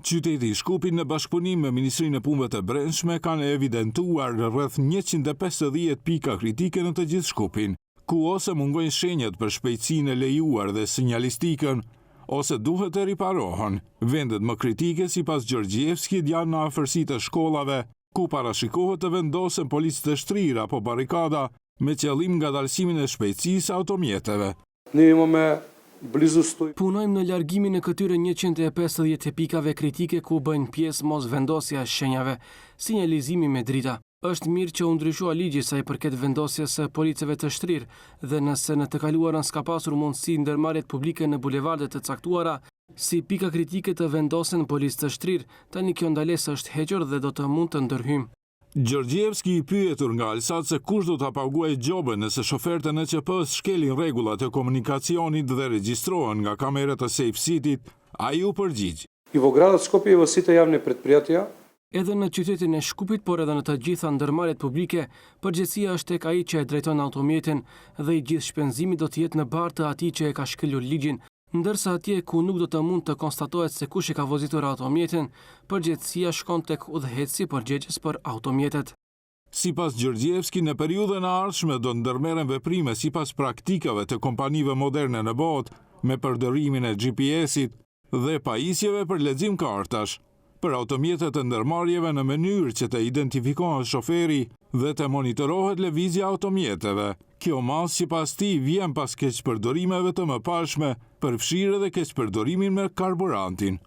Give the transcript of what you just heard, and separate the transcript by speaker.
Speaker 1: Qyteti i Shkupit në bashkëpunim me Ministrinë e Punëve të Brendshme kanë evidentuar rreth 150 pika kritike në të gjithë Shkupin, ku ose mungojnë shenjat për shpejtësinë e lejuar dhe sinjalistikën, ose duhet të riparohen. Vendet më kritike sipas Gjorgjevskit janë në afërsi të shkollave, ku parashikohet të vendosen policë të shtrirë apo barrikada me qëllim ngadalësimin e shpejtësisë automjeteve.
Speaker 2: Punojmë në largimin e këtyre 150 pikave kritike ku bëjnë pjesë mos vendosja e shenjave, sinjalizimi me drita. Është mirë që u ndryshua ligji sa i përket vendosjes së policëve të shtrirë dhe nëse në të kaluarën s'ka pasur mundësi ndërmarrjet publike në bulevardet të caktuara, si pika kritike të vendosen policë të shtrirë, tani kjo ndalesë është hequr dhe do të mund të ndërhyjmë.
Speaker 1: Gjorgjevski i pyetur nga Alsat se kush do ta paguajë gjobën nëse shoferët e NQP-s shkelin rregullat e komunikacionit dhe regjistrohen nga kamerat e Safe City-t, ai u përgjigj.
Speaker 3: И во градот Скопје и во сите јавни претпријатија
Speaker 2: Edhe në qytetin e Shkupit, por edhe në të gjitha ndërmarrjet publike, përgjegjësia është tek ai që e drejton automjetin dhe i gjithë shpenzimi do të jetë në barë të atij që e ka shkelur ligjin, ndërsa atje ku nuk do të mund të konstatohet se kush e ka vozitur automjetin, përgjegjësia shkon tek udhëheqësi përgjegjës për automjetet.
Speaker 1: Sipas Gjorgjevski, në periudhën e ardhshme do ndërmerren veprime sipas praktikave të kompanive moderne në botë, me përdorimin e GPS-it dhe pajisjeve për lexim kartash, për automjetet e ndërmarrjeve në mënyrë që të identifikohen shoferi dhe të monitorohet lëvizja automjeteve. Kjo mas sipas tij vjen pas keqpërdorimeve të mëparshme, përfshirë edhe keqpërdorimin me karburantin.